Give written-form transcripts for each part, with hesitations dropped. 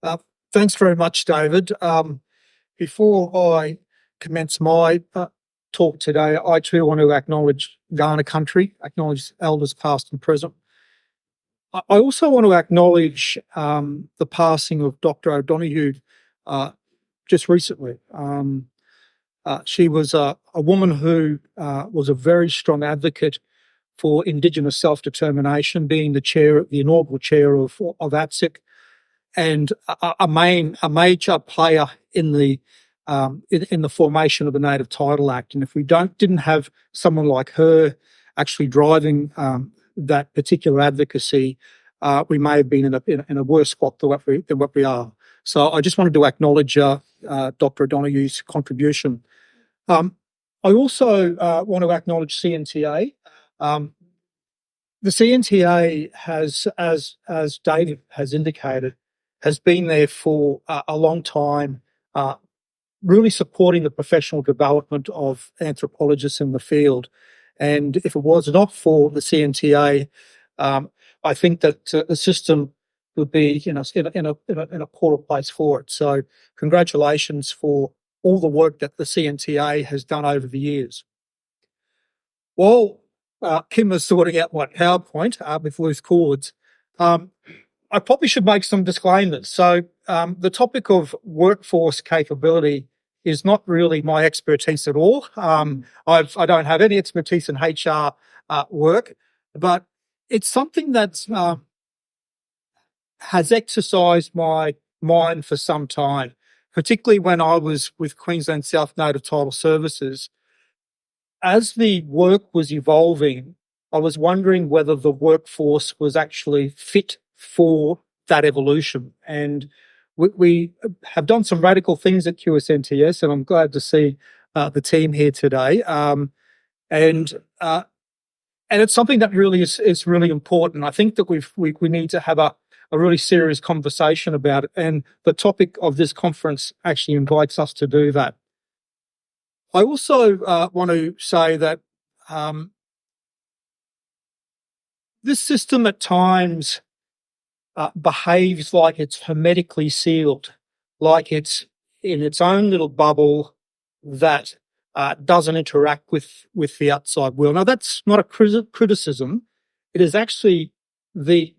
Uh, Thanks very much, David. Before I commence my talk today, I too want to acknowledge Kaurna country, acknowledge elders past and present. I also want to acknowledge the passing of Dr. O'Donoghue just recently. She was a woman who was a very strong advocate for Indigenous self-determination, being the inaugural chair of ATSIC, and a major player in the formation of the Native Title Act. And if we didn't have someone like her actually driving that particular advocacy, we may have been in a worse spot than what we are. So I just wanted to acknowledge Dr. O'Donoghue's contribution. I also want to acknowledge CNTA. The CNTA has, as David has indicated, has been there for a long time, really supporting the professional development of anthropologists in the field. And if it was not for the CNTA, I think that the system would be, in a poorer place for it. So, congratulations for all the work that the CNTA has done over the years. While Kim was sorting out my PowerPoint with loose cords, I probably should make some disclaimers. So the topic of workforce capability is not really my expertise at all. I don't have any expertise in HR work, but it's something that has exercised my mind for some time, particularly when I was with Queensland South Native Title Services. As the work was evolving, I was wondering whether the workforce was actually fit for that evolution. And we have done some radical things at QSNTS, and I'm glad to see the team here today. And it's something that really is really important. I think that we need to have a really serious conversation about it. And the topic of this conference actually invites us to do that. I also want to say that this system at times behaves like it's hermetically sealed, like it's in its own little bubble that doesn't interact with the outside world. Now, that's not a criticism. It is actually the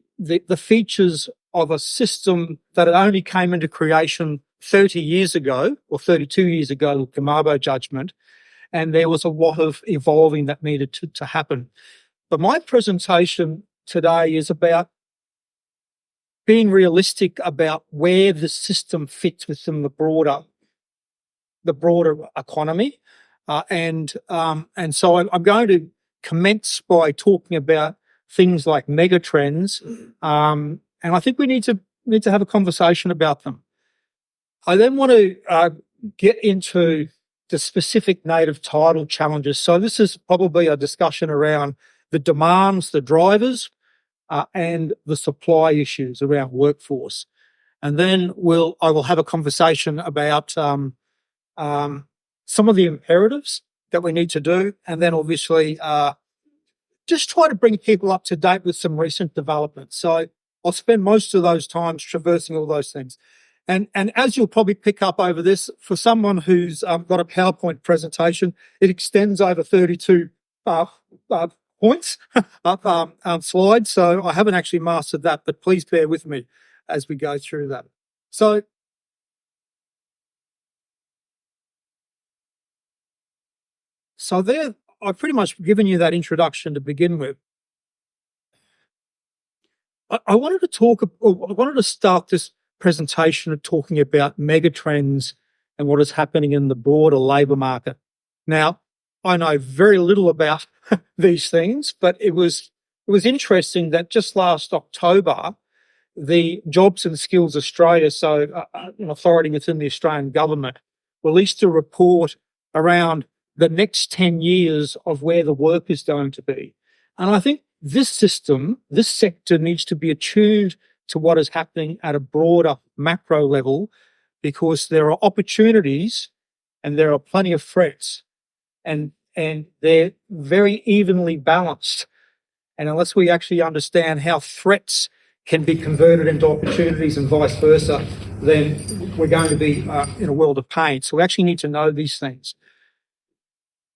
features of a system that only came into creation 30 years ago, or 32 years ago, with the Mabo judgment, and there was a lot of evolving that needed to happen. But my presentation today is about being realistic about where the system fits within the broader economy, and so I'm going to commence by talking about things like megatrends, and I think we need to have a conversation about them. I then want to get into the specific native title challenges. So this is probably a discussion around the demands, the drivers, and the supply issues around workforce. And then I will have a conversation about some of the imperatives that we need to do, and then obviously just try to bring people up to date with some recent developments. So I'll spend most of those times traversing all those things. And as you'll probably pick up over this, for someone who's got a PowerPoint presentation, it extends over 32 points, slides. So I haven't actually mastered that, but please bear with me as we go through that. So there, I've pretty much given you that introduction to begin with. I wanted to start this presentation of talking about megatrends and what is happening in the broader labour market. Now, I know very little about these things, but it was interesting that just last October, the Jobs and Skills Australia, so an authority within the Australian government, released a report around the next 10 years of where the work is going to be. And I think this sector needs to be attuned to what is happening at a broader macro level, because there are opportunities and there are plenty of threats, and they're very evenly balanced. And unless we actually understand how threats can be converted into opportunities and vice versa, then we're going to be in a world of pain. So we actually need to know these things.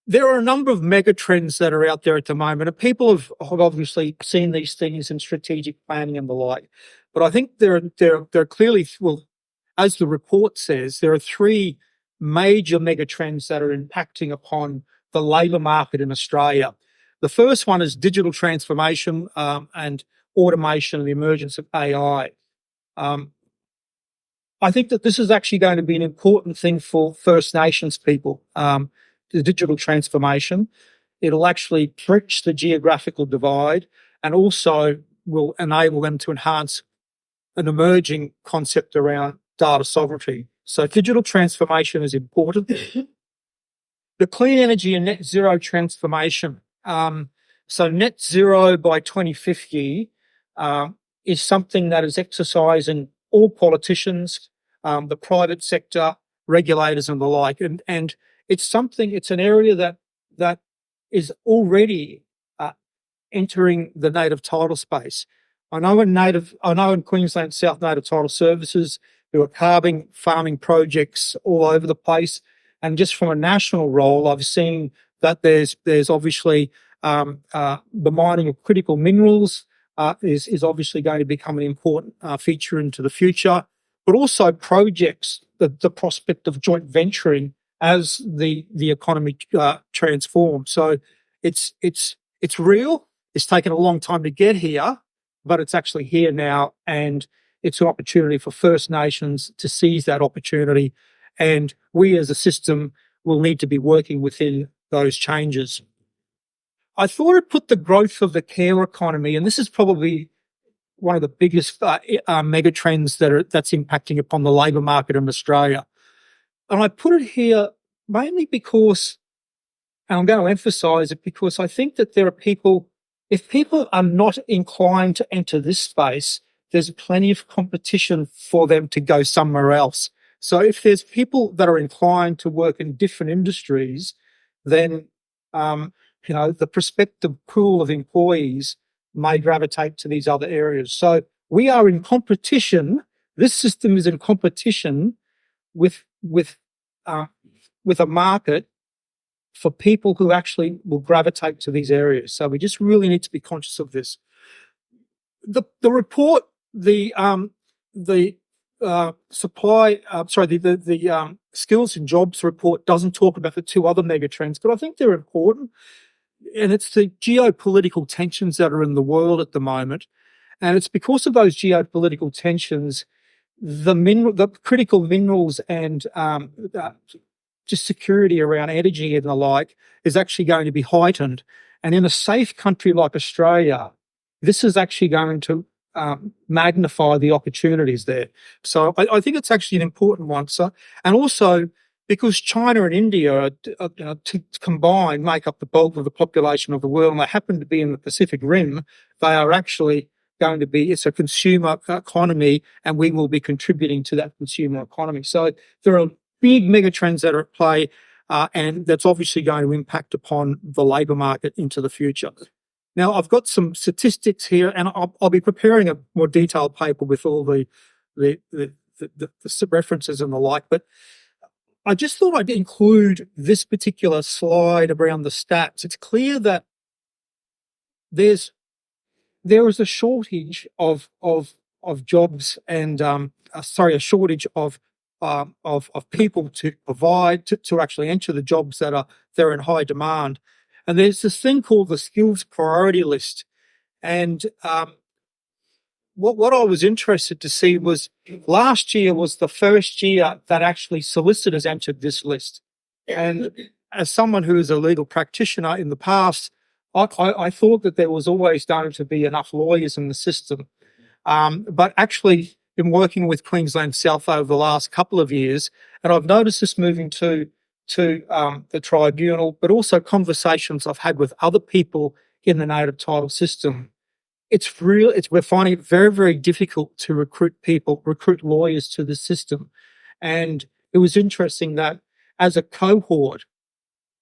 There are a number of mega trends that are out there at the moment, and people have obviously seen these things in strategic planning and the like. But I think there are clearly, well, as the report says, there are three major mega trends that are impacting upon the labour market in Australia. The first one is digital transformation and automation and the emergence of AI. I think that this is actually going to be an important thing for First Nations people, the digital transformation. It'll actually bridge the geographical divide and also will enable them to enhance an emerging concept around data sovereignty. So digital transformation is important. The clean energy and net zero transformation. So net zero by 2050 is something that is exercising all politicians, the private sector, regulators and the like. And it's an area that is already entering the native title space. I know in Queensland South Native Title Services, there are carbon farming projects all over the place. And just from a national role, I've seen that there's obviously the mining of critical minerals is obviously going to become an important feature into the future, but also projects, the prospect of joint venturing as the economy transforms. So it's real. It's taken a long time to get here, but it's actually here now, and it's an opportunity for First Nations to seize that opportunity. And we as a system will need to be working within those changes. I thought I'd put the growth of the care economy, and this is probably one of the biggest mega trends that's impacting upon the labour market in Australia. And I put it here mainly because, and I'm going to emphasise it because I think that there are people, if people are not inclined to enter this space, there's plenty of competition for them to go somewhere else. So if there's people that are inclined to work in different industries, then, the prospective pool of employees may gravitate to these other areas. So we are in competition. This system is in competition with a market for people who actually will gravitate to these areas. So we just really need to be conscious of this. The report, the skills and jobs report doesn't talk about the two other mega trends, but I think they're important. And it's the geopolitical tensions that are in the world at the moment. And it's because of those geopolitical tensions, the critical minerals and just security around energy and the like is actually going to be heightened. And in a safe country like Australia, this is actually going to magnify the opportunities there. So I think it's actually an important one. So, and also because China and India to combine make up the bulk of the population of the world, and they happen to be in the Pacific Rim, they are actually going to be, it's a consumer economy, and we will be contributing to that consumer economy. So there are big mega trends that are at play, and that's obviously going to impact upon the labour market into the future. Now, I've got some statistics here, and I'll be preparing a more detailed paper with all the references and the like, but I just thought I'd include this particular slide around the stats. It's clear that there is a shortage of jobs and a shortage of people to provide to actually enter the jobs that they're in high demand. And there's this thing called the skills priority list. And what I was interested to see was last year was the first year that actually solicitors entered this list. And as someone who is a legal practitioner in the past, I thought that there was always going to be enough lawyers in the system. But actually, been working with Queensland South over the last couple of years, and I've noticed this moving to the tribunal, but also conversations I've had with other people in the native title system. We're finding it very, very difficult to recruit lawyers to the system. And it was interesting that as a cohort,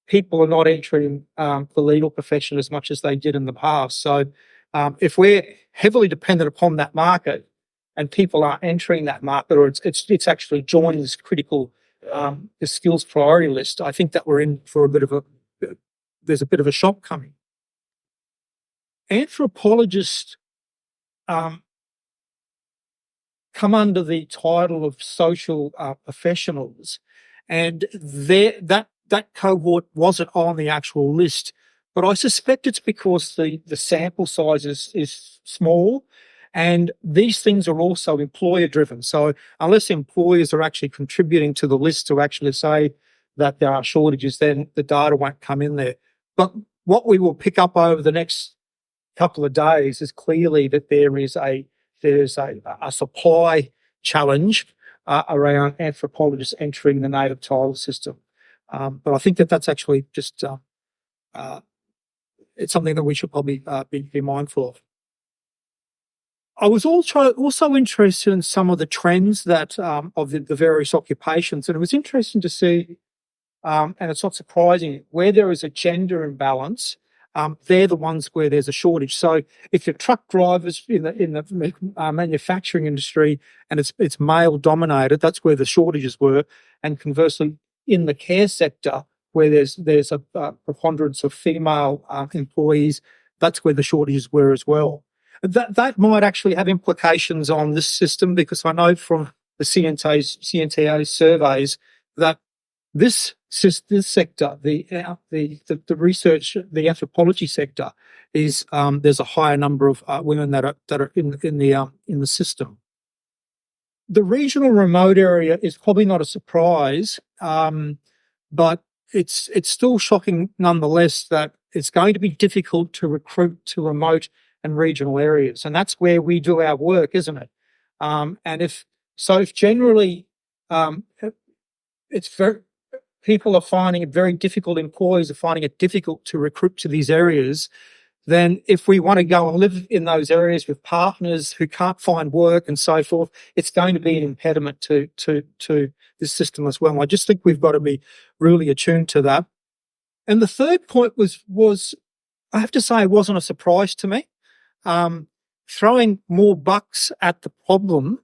people are not entering the legal profession as much as they did in the past. So if we're heavily dependent upon that market, and people are entering that market, or it's actually joined this critical the skills priority list. I think that we're in for there's a bit of a shock coming. Anthropologists come under the title of social professionals, and that cohort wasn't on the actual list. But I suspect it's because the sample size is small, and these things are also employer driven. So unless employers are actually contributing to the list to actually say that there are shortages, then the data won't come in there. But what we will pick up over the next couple of days is clearly that there's a supply challenge around anthropologists entering the native title system. But I think that's actually just it's something that we should probably be mindful of. I was also interested in some of the trends that of the various occupations, and it was interesting to see, and it's not surprising, where there is a gender imbalance. They're the ones where there's a shortage. So if you're truck drivers in the manufacturing industry and it's male dominated, that's where the shortages were. And conversely, in the care sector, where there's a preponderance of female employees, that's where the shortages were as well. That might actually have implications on this system, because I know from the CNTA surveys that this sector, the research, the anthropology sector, is there's a higher number of women that are in the system. The regional remote area is probably not a surprise, but it's still shocking nonetheless that it's going to be difficult to recruit to remote and regional areas, and that's where we do our work, isn't it? And if generally it's very people are finding it very difficult, employers are finding it difficult to recruit to these areas, then if we want to go and live in those areas with partners who can't find work and so forth, it's going to be an impediment to this system as well. And I just think we've got to be really attuned to that. And the third point was I have to say, it wasn't a surprise to me. Throwing more bucks at the problem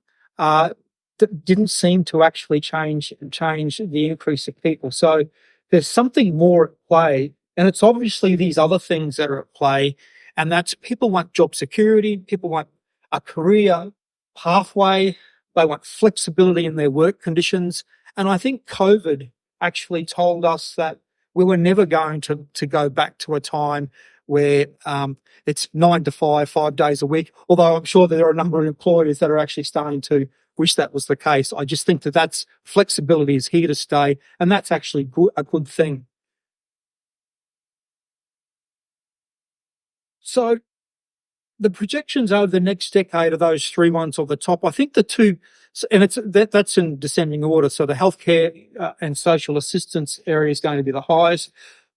didn't seem to actually change the increase of people. So there's something more at play, and it's obviously these other things that are at play, and that's people want job security, people want a career pathway, they want flexibility in their work conditions. And I think COVID actually told us that we were never going to go back to a time where it's 9 to 5, 5 days a week, although I'm sure there are a number of employers that are actually starting to wish that was the case. I just think that's flexibility is here to stay, and that's actually a good thing. So the projections over the next decade are those three ones on the top. I think the two, and that's in descending order. So the healthcare and social assistance area is going to be the highest.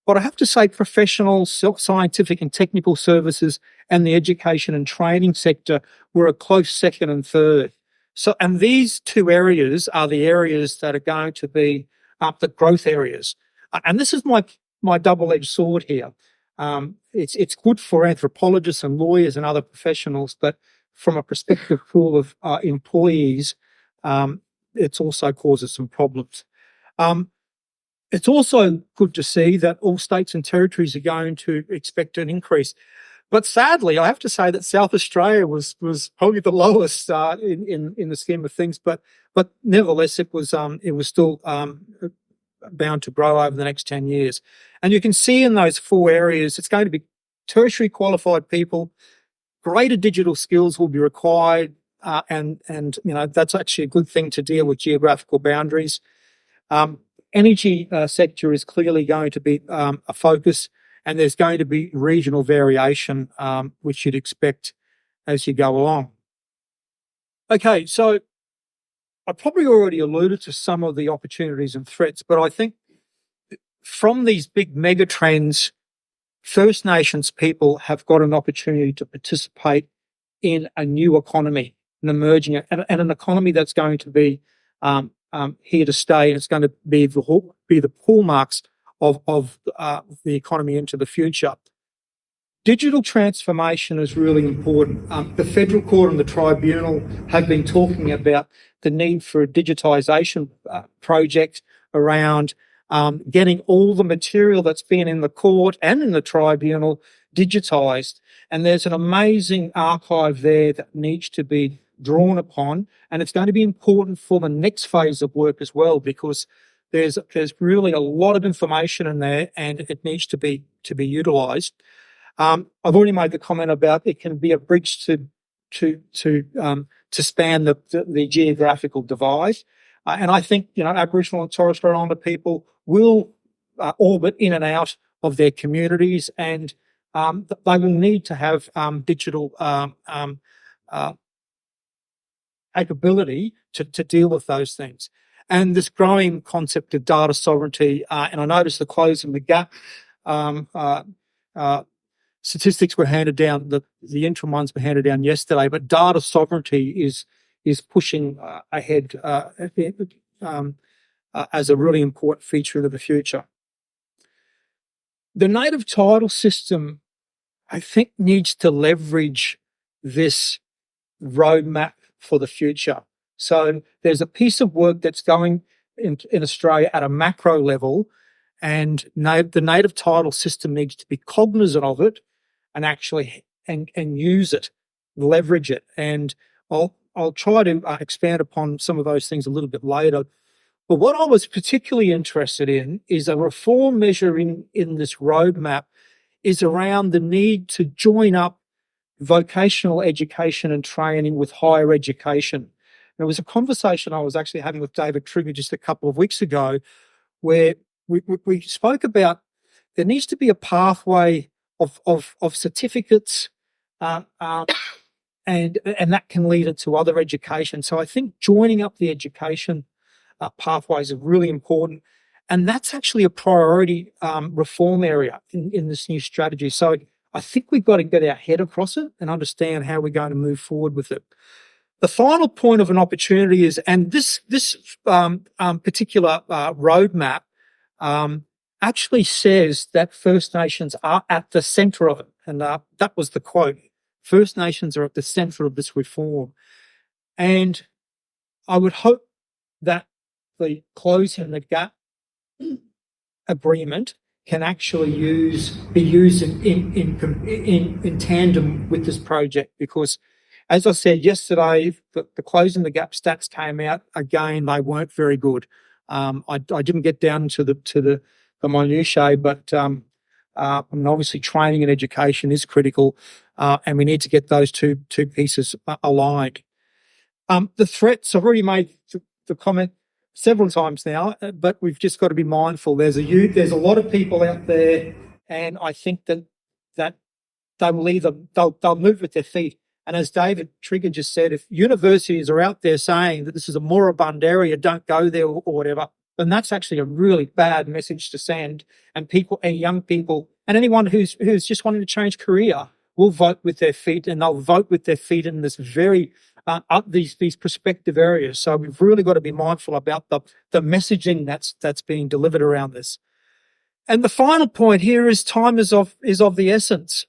But I have to say professional, scientific and technical services and the education and training sector were a close second and third. So, and these two areas are the areas that are going to be the growth areas. And this is my double-edged sword here. It's good for anthropologists and lawyers and other professionals, but from a prospective pool of employees, it also causes some problems. It's also good to see that all states and territories are going to expect an increase. But sadly, I have to say that South Australia was probably the lowest in the scheme of things. But nevertheless, it was still bound to grow over the next 10 years. And you can see in those four areas, it's going to be tertiary qualified people, greater digital skills will be required, and that's actually a good thing to deal with geographical boundaries. Energy sector is clearly going to be a focus, and there's going to be regional variation, which you'd expect as you go along. Okay, so I probably already alluded to some of the opportunities and threats, but I think from these big mega trends, First Nations people have got an opportunity to participate in a new economy, an emerging, and an economy that's going to be here to stay, and it's going to be the hallmarks of the economy into the future. Digital transformation is really important. The Federal Court and the Tribunal have been talking about the need for a digitisation project around getting all the material that's been in the court and in the tribunal digitised. And there's an amazing archive there that needs to be drawn upon, and it's going to be important for the next phase of work as well, because there's really a lot of information in there, and it needs to be utilised. I've already made the comment about it can be a bridge to span the geographical divide, and I think Aboriginal and Torres Strait Islander people will orbit in and out of their communities, and they will need to have digital capability to deal with those things. And this growing concept of data sovereignty, and I noticed the Closing the Gap statistics were handed down, the interim ones were handed down yesterday, but data sovereignty is pushing ahead as a really important feature of the future. The native title system, I think, needs to leverage this roadmap for the future. So there's a piece of work that's going in Australia at a macro level, and the native title system needs to be cognizant of it and actually and use it, leverage it. And I'll try to expand upon some of those things a little bit later. But what I was particularly interested in is a reform measure in this roadmap is around the need to join up vocational education and training with higher education. There was a conversation I was actually having with David Trigger just a couple of weeks ago where we spoke about there needs to be a pathway of certificates and that can lead into other education. So I think joining up the education pathways are really important. And that's actually a priority reform area in this new strategy. So I think we've got to get our head across it and understand how we're going to move forward with it. The final point of an opportunity is, and this particular roadmap actually says that First Nations are at the centre of it. And that was the quote. First Nations are at the centre of this reform. And I would hope that the Closing the Gap agreement can actually be used in tandem with this project, because as I said yesterday, the Closing the Gap stats came out again. They weren't very good. I didn't get down to the minutiae, but obviously training and education is critical, and we need to get those two pieces aligned. The threats, I've already made the comment several times now, but we've just got to be mindful. There's a lot of people out there, and I think that they will they'll move with their feet. And as David Trigger just said, if universities are out there saying that this is a moribund area, don't go there or whatever, then that's actually a really bad message to send. And people and young people and anyone who's just wanting to change career will vote with their feet, and they'll vote with their feet in this very these prospective areas. So we've really got to be mindful about the messaging that's being delivered around this. And the final point here is time is of the essence.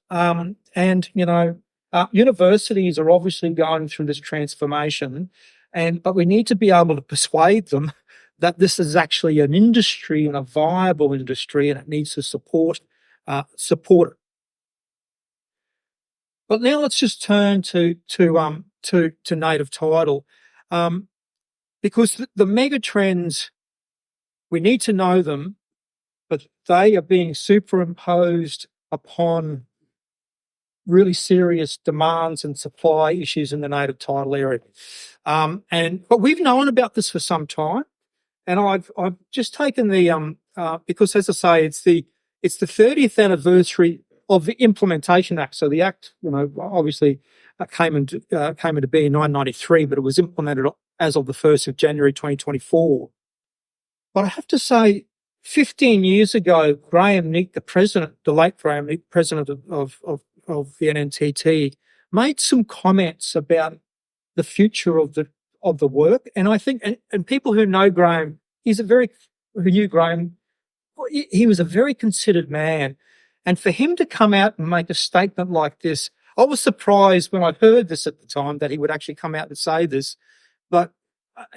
Universities are obviously going through this transformation, but we need to be able to persuade them that this is actually an industry and a viable industry, and it needs to support it. But now let's just turn to native title, because the mega trends, we need to know them, but they are being superimposed upon really serious demands and supply issues in the native title area. But we've known about this for some time, and I've just taken because, as I say, it's the 30th anniversary of the Implementation Act. So the Act, obviously came into being in 1993, but it was implemented as of the 1st of January 2024. But I have to say, 15 years ago, Graham Nick, the late Graham Nick, president of the NNTT, made some comments about the future of the work. And I think, and people who know Graham, who knew Graham, he was a very considered man. And for him to come out and make a statement like this, I was surprised when I heard this at the time that he would actually come out and say this, but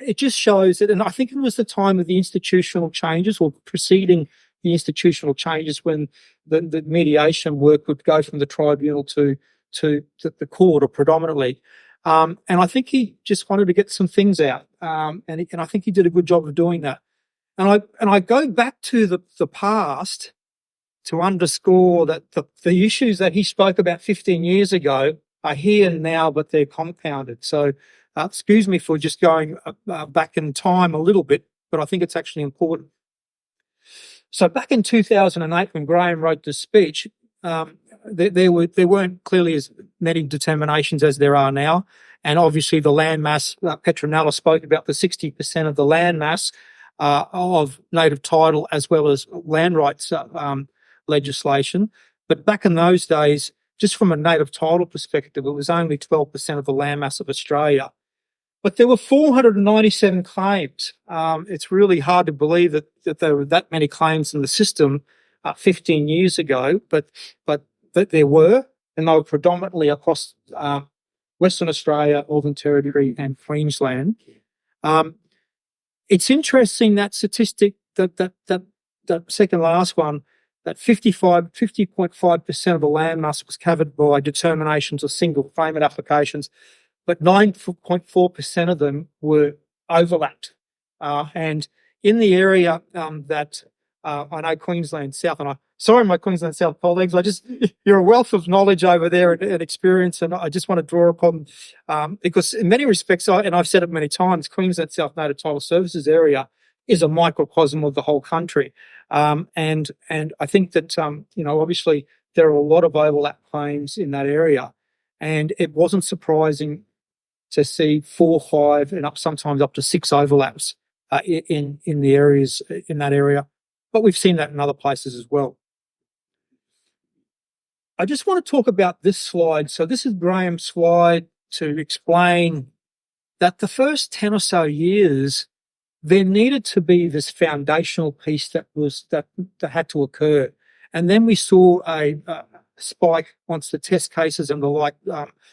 it just shows that, and I think it was the time of the institutional changes or preceding the institutional changes when the mediation work would go from the tribunal to the court or predominantly. And I think he just wanted to get some things out. And I think he did a good job of doing that. And I go back to the past to underscore that the issues that he spoke about 15 years ago are here now, but they're compounded. So excuse me for just going back in time a little bit, but I think it's actually important. So back in 2008, when Graham wrote this speech, there weren't clearly as many determinations as there are now. And obviously the land mass, Petronella spoke about the 60% of the land mass of native title as well as land rights legislation. But back in those days, just from a native title perspective, it was only 12% of the landmass of Australia. But there were 497 claims. It's really hard to believe that there were that many claims in the system 15 years ago, but that there were, and they were predominantly across Western Australia, Northern Territory, and Queensland. It's interesting that statistic, that second last one, that 50.5% of the landmass was covered by determinations of single claimant applications, but 9.4% of them were overlapped. And in the area that I know Queensland South, and sorry, my Queensland South colleagues, you're a wealth of knowledge over there and experience, and I just want to draw upon, because in many respects, and I've said it many times, Queensland South Native Title Services area is a microcosm of the whole country. And I think that, obviously there are a lot of overlap claims in that area, and it wasn't surprising to see 4, 5, and sometimes up to 6 overlaps in the areas in that area. But we've seen that in other places as well. I just want to talk about this slide. So this is Graham's slide to explain that the first 10 or so years, there needed to be this foundational piece that had to occur. And then we saw a spike once the test cases and the like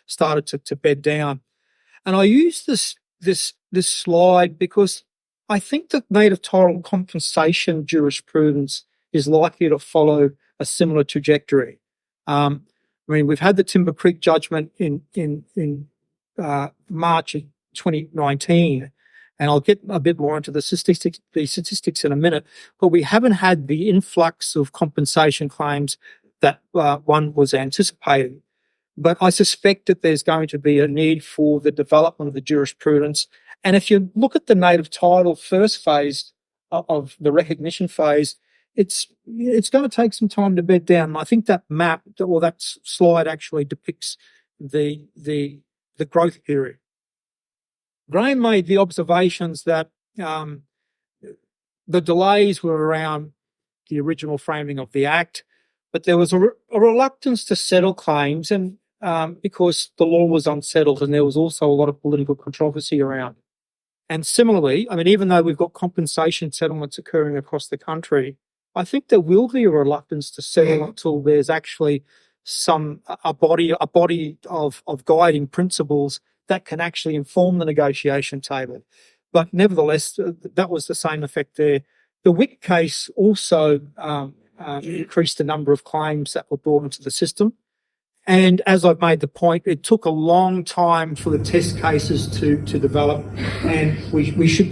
started to bed down. And I use this slide because I think that native title compensation jurisprudence is likely to follow a similar trajectory. We've had the Timber Creek judgment in March of 2019, and I'll get a bit more into the statistics in a minute, but we haven't had the influx of compensation claims that one was anticipating. But I suspect that there's going to be a need for the development of the jurisprudence. And if you look at the native title first phase of the recognition phase, it's going to take some time to bed down. And I think that map or that slide actually depicts the growth period. Graham made the observations that the delays were around the original framing of the Act, but there was a reluctance to settle claims, and because the law was unsettled, and there was also a lot of political controversy around. And similarly, even though we've got compensation settlements occurring across the country, I think there will be a reluctance to settle until there's actually a body of guiding principles that can actually inform the negotiation table. But nevertheless, that was the same effect there. The Wick case also increased the number of claims that were brought into the system. And as I've made the point, it took a long time for the test cases to develop, and we should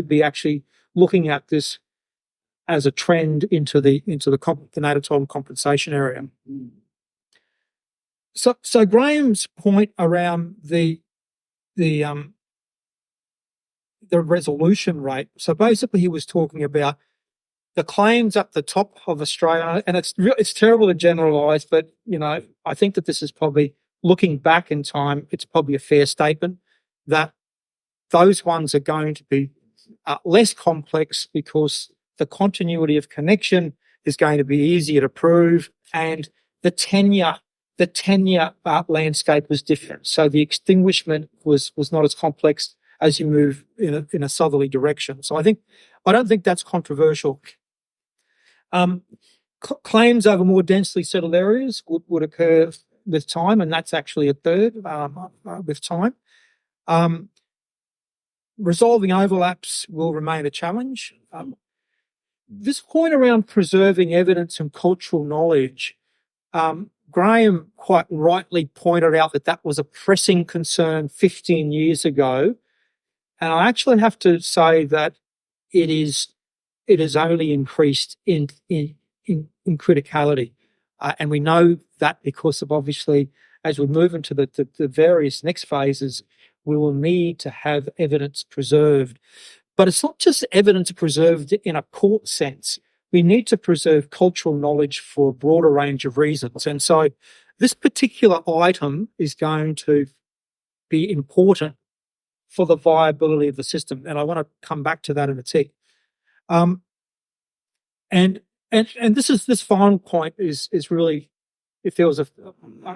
be actually looking at this as a trend into the native title compensation area. So Graham's point around the resolution rate. So basically, he was talking about the claims at the top of Australia, and it's terrible to generalise, but I think that this is probably, looking back in time, it's probably a fair statement that those ones are going to be less complex because the continuity of connection is going to be easier to prove, and the tenure landscape was different. So the extinguishment was not as complex as you move in a southerly direction. So I don't think that's controversial. Claims over more densely settled areas would occur with time, and that's actually occurred with time. Resolving overlaps will remain a challenge. This point around preserving evidence and cultural knowledge, Graham quite rightly pointed out that was a pressing concern 15 years ago. And I actually have to say that it has only increased in criticality. And we know that because of, obviously, as we move into the various next phases, we will need to have evidence preserved. But it's not just evidence preserved in a court sense. We need to preserve cultural knowledge for a broader range of reasons. And so this particular item is going to be important for the viability of the system. And I want to come back to that in a tick. And this final point is really, if there was a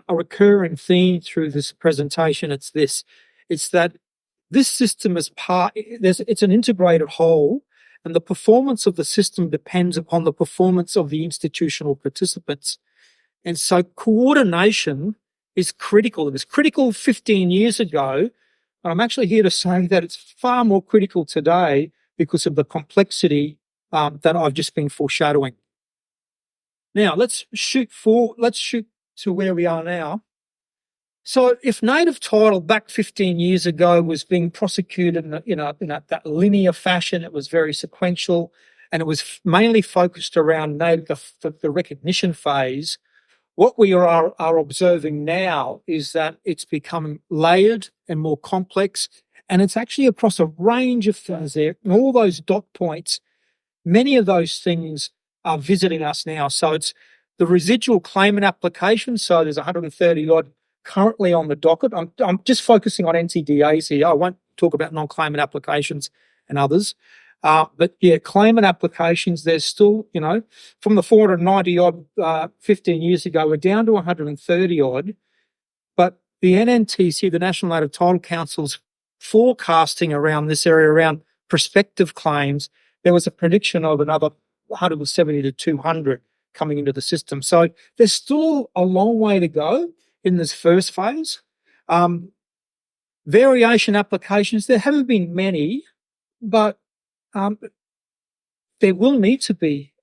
recurring theme through this presentation, it's this. It's that this system is it's an integrated whole, and the performance of the system depends upon the performance of the institutional participants. And so coordination is critical. It was critical 15 years ago, and I'm actually here to say that it's far more critical today because of the complexity that I've just been foreshadowing. Now, let's shoot to where we are now. So if native title back 15 years ago was being prosecuted in that linear fashion, it was very sequential, and it was mainly focused around the recognition phase, what we are observing now is that it's becoming layered and more complex, and it's actually across a range of things there. And all those dot points, many of those things are visiting us now. So it's the residual claimant applications. So there's 130 odd currently on the docket. I'm just focusing on NTDAs here. I won't talk about non-claimant applications and others. But yeah, claimant applications, there's still, from the 490 odd 15 years ago, we're down to 130 odd. But the NNTC, the National Native Title Council's forecasting around this area, around prospective claims, there was a prediction of another 170 to 200 coming into the system. So there's still a long way to go in this first phase. Variation applications, there haven't been many, but there will need to be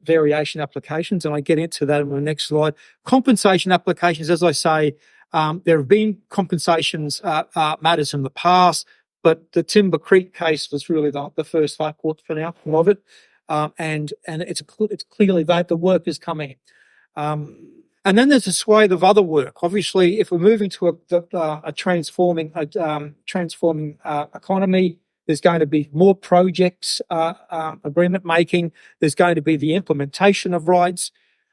variation applications, and I get into that in the next slide. Compensation applications, as I say, there have been compensations matters in the past, but the Timber Creek case was really the first High Court for the outcome of it, and it's clearly that the work is coming. And then there's a swathe of other work. Obviously, if we're moving to a transforming economy, there's going to be more projects, agreement making. There's going to be the implementation of rights.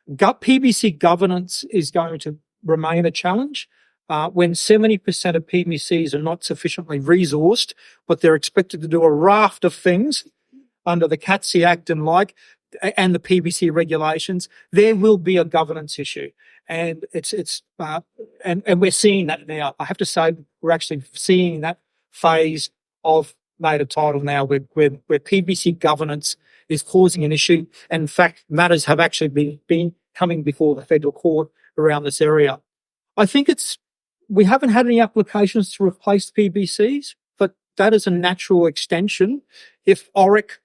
PBC governance is going to remain a challenge. When 70% of PBCs are not sufficiently resourced, but they're expected to do a raft of things under the CATSI Act and the PBC regulations, there will be a governance issue. And and we're seeing that now. I have to say, we're actually seeing that phase of native title now where PBC governance is causing an issue. And in fact, matters have actually been coming before the federal court around this area. I think we haven't had any applications to replace PBCs, but that is a natural extension. If ORIC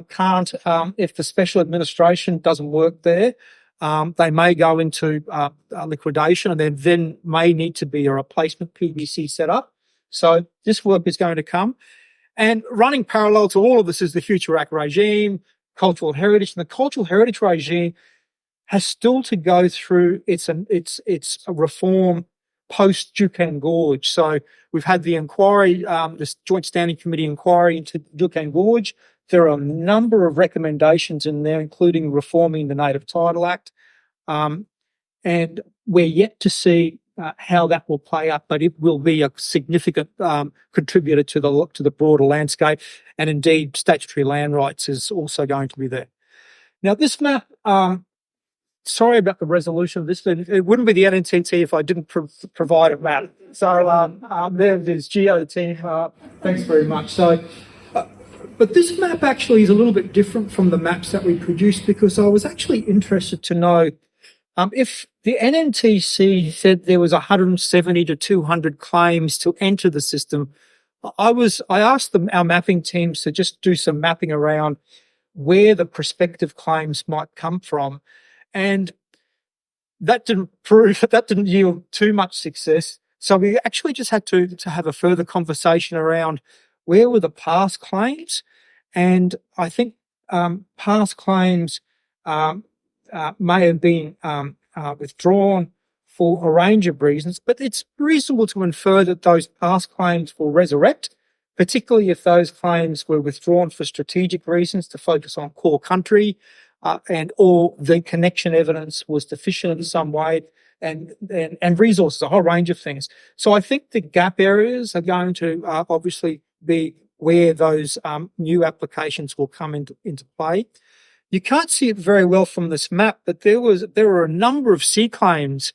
can't, if the special administration doesn't work there, they may go into liquidation, and there then may need to be a replacement PBC set up. So this work is going to come. And running parallel to all of this is the Future Act regime, cultural heritage. And the cultural heritage regime has still to go through its reform post Juukan Gorge. So we've had the inquiry, this Joint Standing Committee inquiry into Juukan Gorge. There are a number of recommendations in there, including reforming the Native Title Act. And we're yet to see how that will play out, but it will be a significant contributor to the broader landscape. And indeed, statutory land rights is also going to be there. Now, this map, sorry about the resolution of this, but it wouldn't be the NNTT if I didn't provide a map. So there's Geo, the team. Thanks very much. So But this map actually is a little bit different from the maps that we produced, because I was actually interested to know if the NNTC said there was 170 to 200 claims to enter the system. I asked our mapping teams to just do some mapping around where the prospective claims might come from, and that didn't yield too much success. So we actually just had to have a further conversation around where were the past claims, and I think past claims may have been withdrawn for a range of reasons, but it's reasonable to infer that those past claims will resurrect, particularly if those claims were withdrawn for strategic reasons to focus on core country, and or the connection evidence was deficient in some way, and resources, a whole range of things. So I think the gap areas are going to obviously be where those new applications will come into play. You can't see it very well from this map, but there were a number of C claims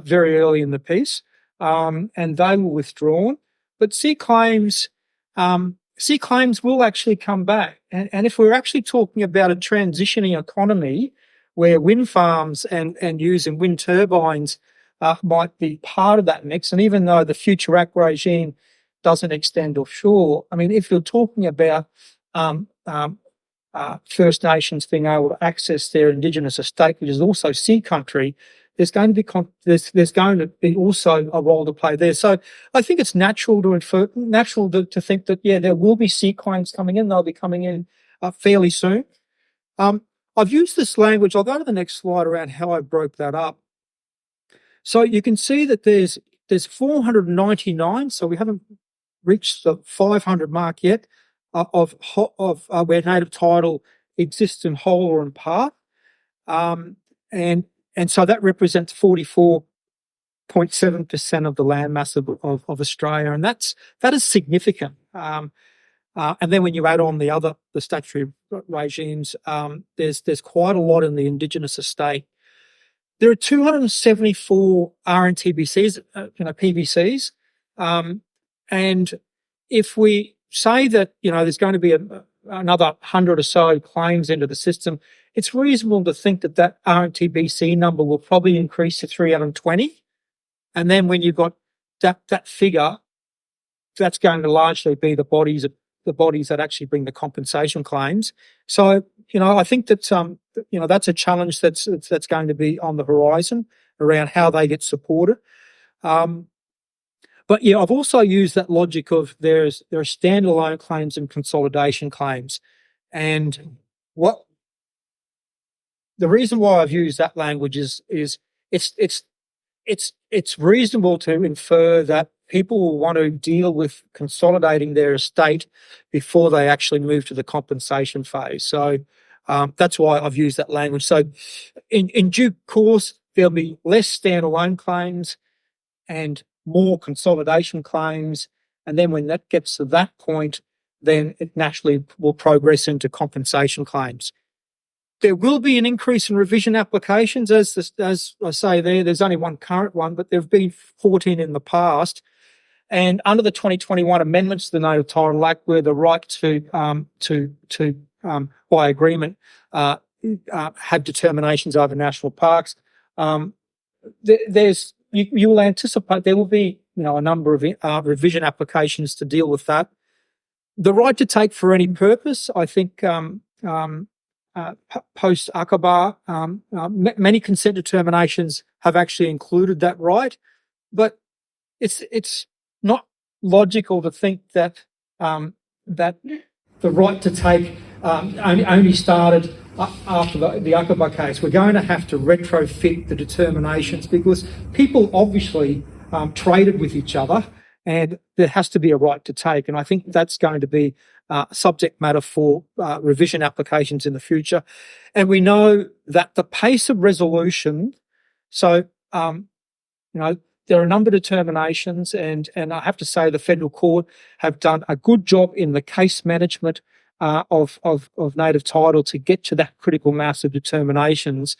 very early in the piece, and they were withdrawn. But C claims will actually come back. And if we're actually talking about a transitioning economy where wind farms and using wind turbines might be part of that mix, and even though the Future Act regime doesn't extend offshore, I mean, if you're talking about First Nations being able to access their Indigenous estate, which is also sea country, there's going to be also a role to play there. So I think it's natural to think that, yeah, there will be sea claims coming in. They'll be coming in fairly soon. I've used this language. I'll go to the next slide around how I broke that up. So you can see that there's 499. So we haven't reached the 500 mark yet of where native title exists in whole or in part, and so that represents 44.7% of the land mass of Australia, and that is significant. And then when you add on the statutory regimes, there's quite a lot in the Indigenous estate. There are 274 RNTBCs, PBCs, and if we say that there's going to be another 100 or so claims into the system, it's reasonable to think that RNTBC number will probably increase to 320. And then when you've got that figure, that's going to largely be the bodies that actually bring the compensation claims. So, I think that that's a challenge that's going to be on the horizon around how they get supported. But yeah, I've also used that logic of there are standalone claims and consolidation claims, and the reason why I've used that language is it's reasonable to infer that people will want to deal with consolidating their estate before they actually move to the compensation phase. So that's why I've used that language. So in due course, there'll be less standalone claims and more consolidation claims. And then when that gets to that point, then it naturally will progress into compensation claims. There will be an increase in revision applications. As I say there's only one current one, but there have been 14 in the past. And under the 2021 amendments to the Native Title Act, where the right to by agreement have determinations over national parks, you will anticipate there will be a number of revision applications to deal with that. The right to take for any purpose, I think, post Aqaba, many consent determinations have actually included that right, but it's not logical to think that that the right to take only started after the Aqaba case. We're going to have to retrofit the determinations because people obviously traded with each other, and there has to be a right to take. And I think that's going to be subject matter for revision applications in the future. And we know that the pace of resolution, so, there are a number of determinations, and I have to say the federal court have done a good job in the case management of native title to get to that critical mass of determinations.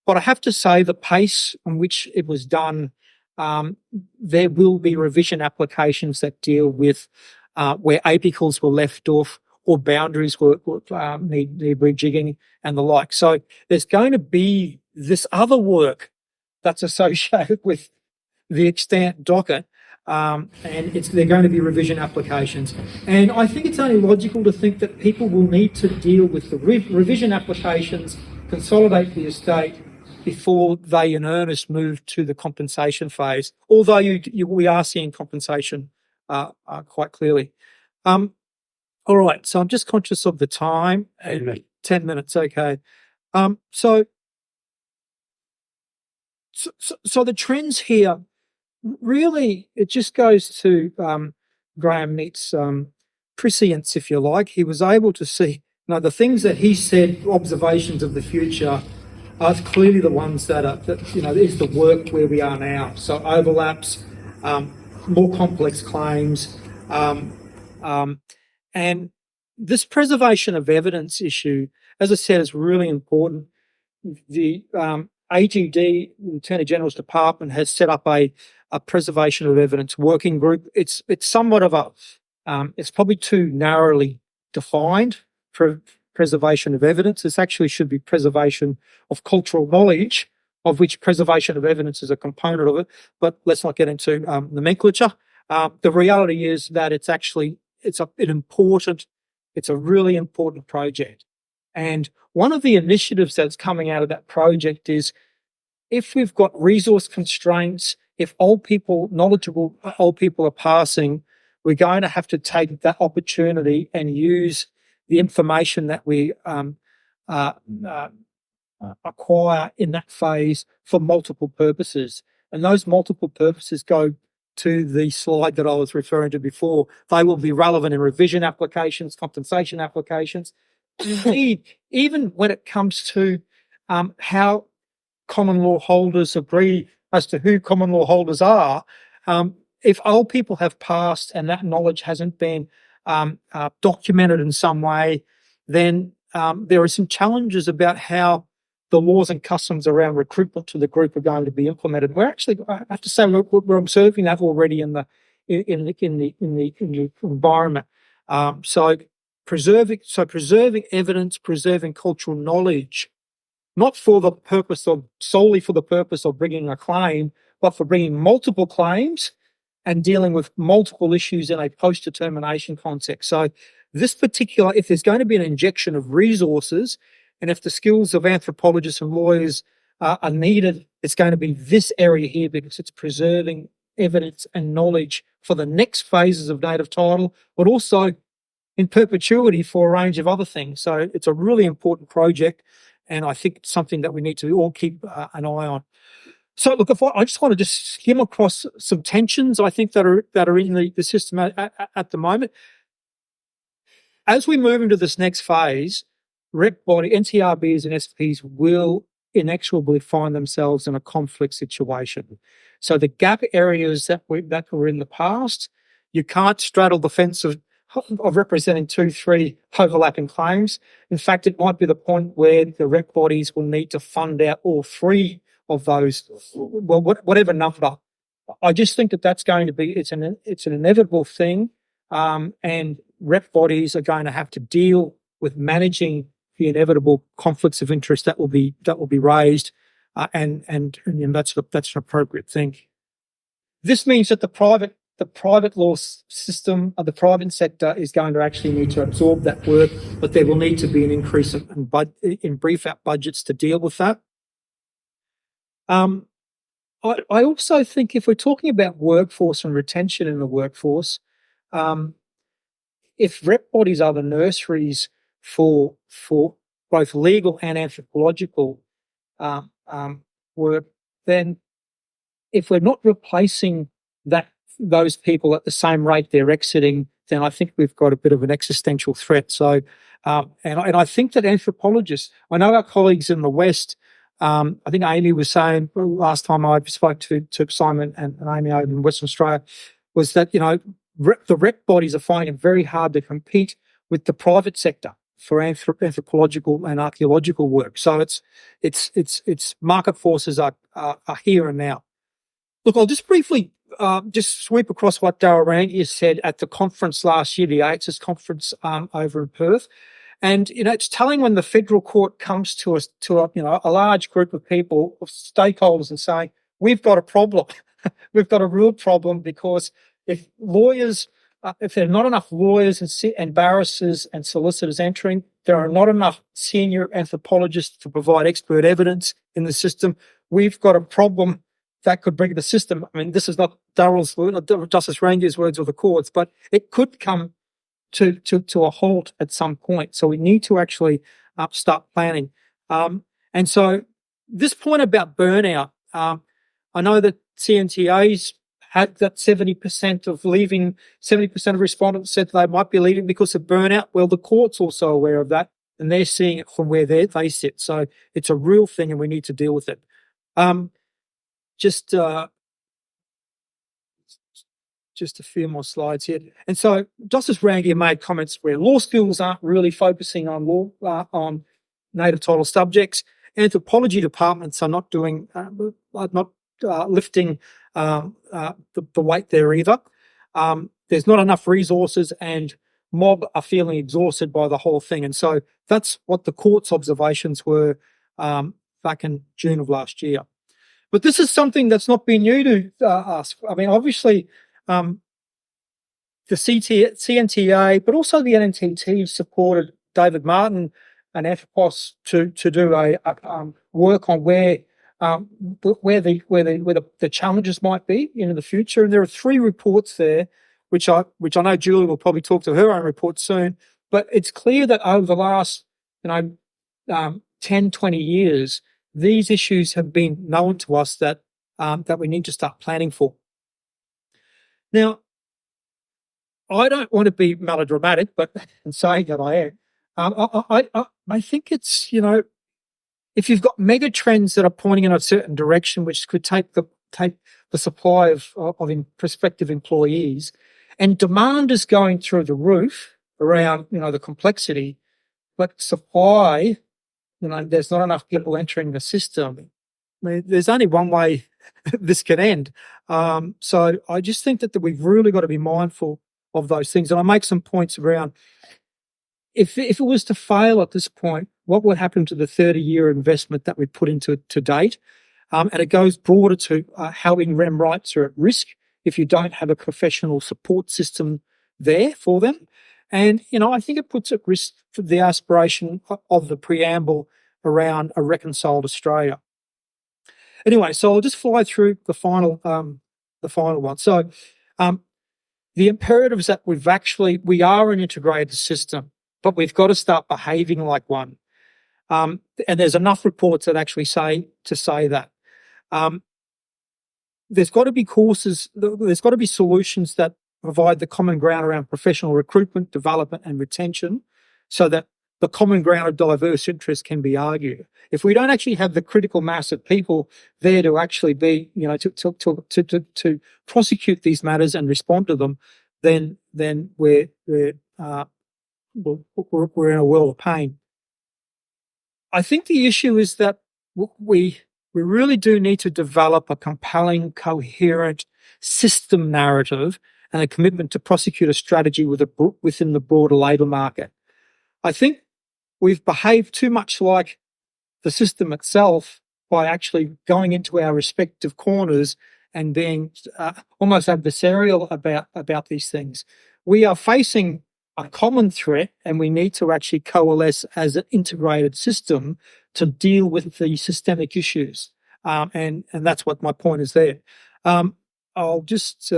But I have to say the pace on which it was done, there will be revision applications that deal with where apicals were left off or boundaries need rejigging and the like. So there's going to be this other work that's associated with the extant docket, and they're going to be revision applications. And I think it's only logical to think that people will need to deal with the revision applications, consolidate the estate before they in earnest move to the compensation phase, although we are seeing compensation quite clearly. All right, so I'm just conscious of the time. 10 minutes, okay. So the trends here, really, it just goes to Graham Neat's prescience, if you like. He was able to see, the things that he said, observations of the future, are clearly the ones that is the work where we are now. So overlaps, more complex claims, and this preservation of evidence issue, as I said, is really important. The AGD, the Attorney General's Department, has set up a preservation of evidence working group. It's somewhat of it's probably too narrowly defined for preservation of evidence. This actually should be preservation of cultural knowledge, of which preservation of evidence is a component of it. But let's not get into nomenclature. The reality is that it's a really important project. And one of the initiatives that's coming out of that project is, if we've got resource constraints, if knowledgeable old people are passing, we're going to have to take that opportunity and use the information that we acquire in that phase for multiple purposes. And those multiple purposes go to the slide that I was referring to before. They will be relevant in revision applications, compensation applications. Indeed, even when it comes to how common law holders agree as to who common law holders are, if old people have passed and that knowledge hasn't been documented in some way, then there are some challenges about how the laws and customs around recruitment to the group are going to be implemented. We're actually, I have to say, we're observing that already in the environment. So preserving evidence, preserving cultural knowledge, not solely for the purpose of bringing a claim, but for bringing multiple claims and dealing with multiple issues in a post-determination context. So if there's going to be an injection of resources, and if the skills of anthropologists and lawyers are needed, it's going to be this area here, because it's preserving evidence and knowledge for the next phases of native title, but also in perpetuity for a range of other things. So it's a really important project, and I think it's something that we need to all keep an eye on. So look, I just want to just skim across some tensions, I think, that are in the system at the moment. As we move into this next phase, rep body, NTRBs and SPs will inexorably find themselves in a conflict situation. So the gap areas that were in the past, you can't straddle the fence of representing 2-3 overlapping claims. In fact, it might be the point where the rep bodies will need to fund out all 3 of those, well, whatever number. I just think that's going to be, it's an inevitable thing, and rep bodies are going to have to deal with managing the inevitable conflicts of interest that will be raised, and that's an appropriate thing. This means that the private law system, the private sector, is going to actually need to absorb that work, but there will need to be an increase in brief out budgets to deal with that. I also think, if we're talking about workforce and retention in the workforce, if rep bodies are the nurseries for both legal and anthropological work, then if we're not replacing those people at the same rate they're exiting, then I think we've got a bit of an existential threat. So, and I think that anthropologists, I know our colleagues in the West, I think Amy was saying last time I spoke to Simon and Amy over in Western Australia, was that, the rep bodies are finding it very hard to compete with the private sector for anthropological and archaeological work. So it's market forces are here and now. Look, I'll just briefly just sweep across what Darryl Rangi has said at the conference last year, the AXIS conference over in Perth. And, it's telling when the federal court comes to us, a large group of people, of stakeholders, and saying, we've got a problem. We've got a real problem, because if there are not enough lawyers and barristers and solicitors entering, there are not enough senior anthropologists to provide expert evidence in the system. We've got a problem that could bring the system. I mean, this is not Darryl's word, or Justice Rangi's words, or the courts, but it could come to a halt at some point. So we need to actually start planning. And so this point about burnout, I know that CNTA's had that 70% of respondents said they might be leaving because of burnout. Well, the court's also aware of that, and they're seeing it from where they sit. So it's a real thing, and we need to deal with it. Just a few more slides here. And so Justice Rangi made comments where law schools aren't really focusing on on native title subjects. Anthropology departments are not doing, lifting the weight there either. There's not enough resources, and mob are feeling exhausted by the whole thing. And so that's what the court's observations were back in June of last year. But this is something that's not been new to us. I mean, obviously, the CNTA, but also the NNTT supported David Martin and Anthropos to do a work on where the challenges might be in the future. And there are 3 reports there, which I know Julie will probably talk to her own report soon. But it's clear that over the last 10, 20 years, these issues have been known to us that we need to start planning for. Now, I don't want to be melodramatic, but in saying that I am. I think it's, if you've got mega trends that are pointing in a certain direction, which could take the supply of prospective employees, and demand is going through the roof around, the complexity, but supply, there's not enough people entering the system. I mean, there's only one way this can end. So I just think that we've really got to be mindful of those things. And I make some points around, if it was to fail at this point, what would happen to the 30-year investment that we put into it to date? And it goes broader to how in-rem rights are at risk if you don't have a professional support system there for them. And, I think it puts at risk the aspiration of the preamble around a reconciled Australia. Anyway, so I'll just fly through the final one. So the imperatives that we are an integrated system, but we've got to start behaving like one. And there's enough reports that actually say that. There's got to be courses, there's got to be solutions that provide the common ground around professional recruitment, development, and retention, so that the common ground of diverse interests can be argued. If we don't actually have the critical mass of people there to actually be, to prosecute these matters and respond to them, then we're in a world of pain. I think the issue is that we really do need to develop a compelling, coherent system narrative and a commitment to prosecute a strategy within the broader labour market. I think we've behaved too much like the system itself by actually going into our respective corners and being almost adversarial about these things. We are facing a common threat, and we need to actually coalesce as an integrated system to deal with the systemic issues. And that's what my point is there. I'll just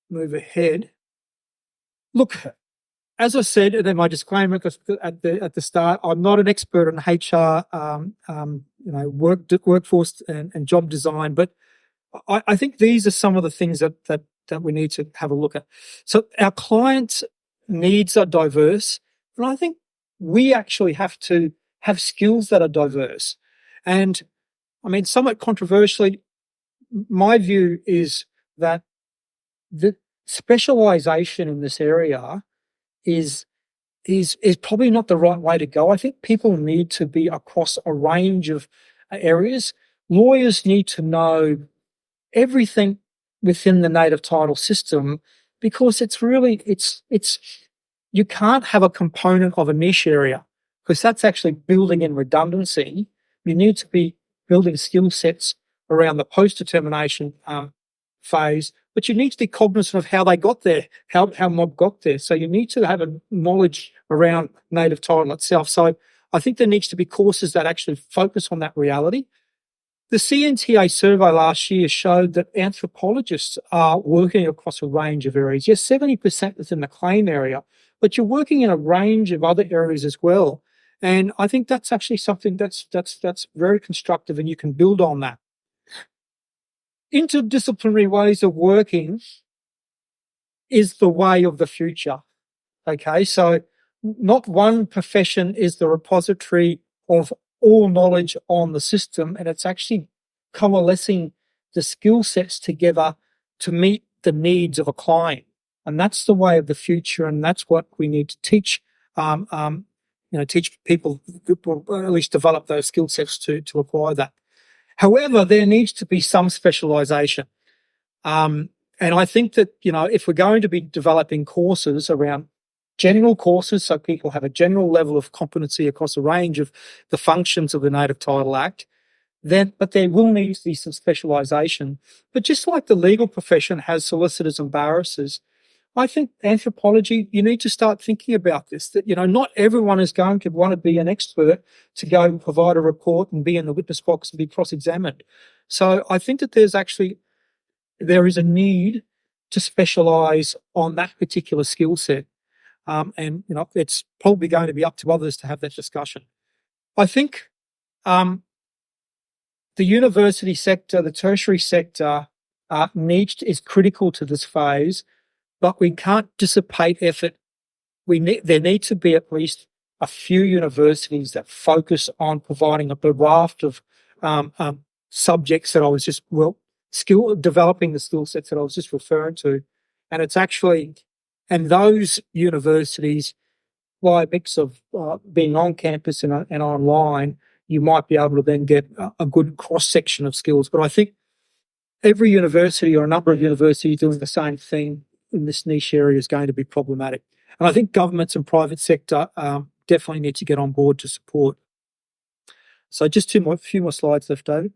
move ahead. Look, as I said in my disclaimer at the start, I'm not an expert on HR, workforce and job design, but I think these are some of the things that we need to have a look at. So our clients' needs are diverse, and I think we actually have to have skills that are diverse. And I mean, somewhat controversially, my view is that the specialization in this area is probably not the right way to go. I think people need to be across a range of areas. Lawyers need to know everything within the native title system, because it's really, you can't have a component of a niche area, because that's actually building in redundancy. You need to be building skill sets around the post-determination phase, but you need to be cognizant of how they got there, how mob got there. So you need to have a knowledge around native title itself. So I think there needs to be courses that actually focus on that reality. The CNTA survey last year showed that anthropologists are working across a range of areas. Yes, 70% within the claim area, but you're working in a range of other areas as well. And I think that's actually something that's very constructive, and you can build on that. Interdisciplinary ways of working is the way of the future. Okay, so not one profession is the repository of all knowledge on the system, and it's actually coalescing the skill sets together to meet the needs of a client. And that's the way of the future, and that's what we need to teach. Teach people, or at least develop those skill sets to acquire that. However, there needs to be some specialization. And I think that, if we're going to be developing courses around general courses, so people have a general level of competency across a range of the functions of the Native Title Act, but there will need to be some specialization. But just like the legal profession has solicitors and barristers, I think anthropology, you need to start thinking about this, that, not everyone is going to want to be an expert to go and provide a report and be in the witness box and be cross-examined. So I think that there is a need to specialize on that particular skill set. It's probably going to be up to others to have that discussion. I think the university sector, the tertiary sector, is critical to this phase, but we can't dissipate effort. There need to be at least a few universities that focus on providing a raft of subjects that I was just developing the skill sets that I was just referring to, and those universities, by a mix of being on campus and online, you might be able to then get a good cross section of skills. But I think every university or a number of universities doing the same thing in this niche area is going to be problematic. And I think governments and private sector definitely need to get on board to support. So just a few more slides left, David.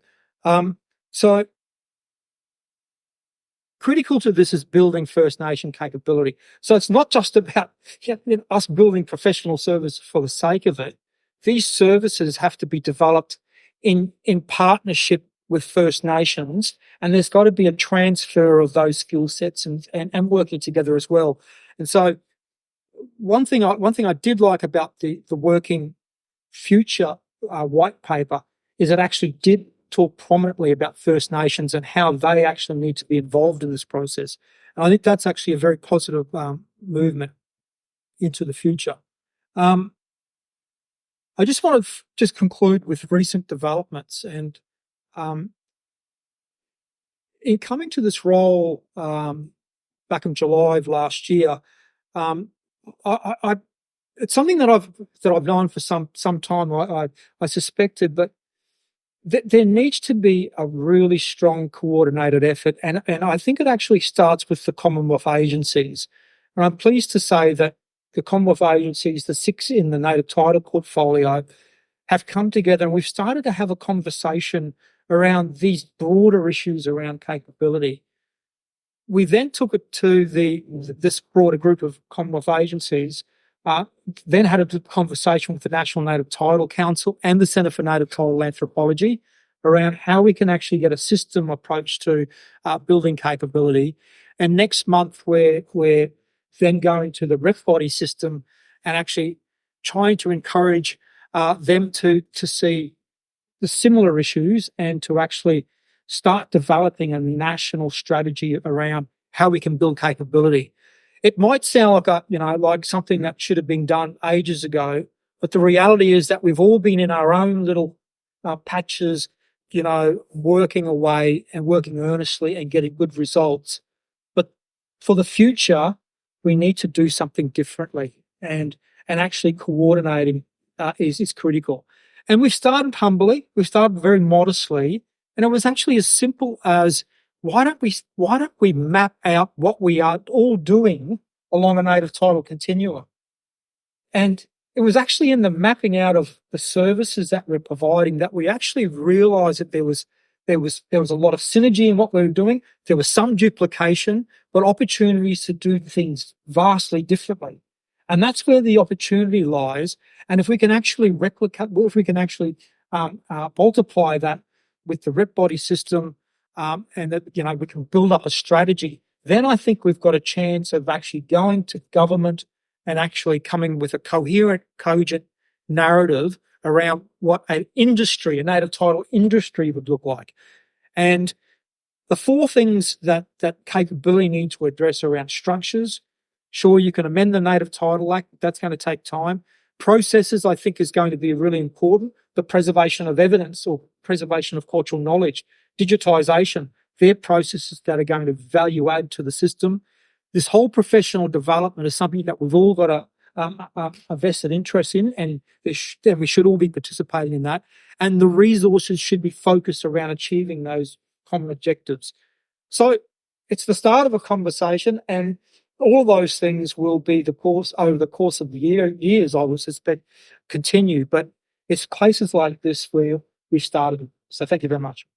So critical to this is building First Nation capability. So it's not just about us building professional services for the sake of it. These services have to be developed in partnership with First Nations, and there's got to be a transfer of those skill sets and working together as well. And so one thing I did like about the Working Future white paper is it actually did talk prominently about First Nations and how they actually need to be involved in this process. And I think that's actually a very positive movement into the future. I just want to conclude with recent developments. And in coming to this role back in July of last year, it's something that I've known for some time. I suspected, but there needs to be a really strong coordinated effort, and I think it actually starts with the Commonwealth agencies. And I'm pleased to say that the Commonwealth agencies, the 6 in the native title portfolio, have come together, and we've started to have a conversation around these broader issues around capability. We then took it to this broader group of Commonwealth agencies, then had a conversation with the National Native Title Council and the Centre for Native Title Anthropology around how we can actually get a system approach to building capability. And next month, we're then going to the ref body system and actually trying to encourage them to see the similar issues and to actually start developing a national strategy around how we can build capability. It might sound like something that should have been done ages ago, but the reality is that we've all been in our own little patches, working away and working earnestly and getting good results. But for the future, we need to do something differently, and actually coordinating is critical. And we've started humbly, we've started very modestly, and it was actually as simple as why don't we map out what we are all doing along a native title continuum? And it was actually in the mapping out of the services that we're providing that we actually realized that there was a lot of synergy in what we were doing. There was some duplication, but opportunities to do things vastly differently. And that's where the opportunity lies. And if we can actually multiply that with the rep body system, and that, we can build up a strategy, then I think we've got a chance of actually going to government and actually coming with a coherent, cogent narrative around what a native title industry would look like. And the four things that capability needs to address around structures. Sure, you can amend the Native Title Act. That's going to take time. Processes, I think, is going to be really important. The preservation of evidence or preservation of cultural knowledge, digitisation, they're processes that are going to value add to the system. This whole professional development is something that we've all got a vested interest in, and we should all be participating in that. And the resources should be focused around achieving those common objectives. So it's the start of a conversation, and all those things will be over the course of the years, I would suspect, continue. But it's places like this where we started. So thank you very much.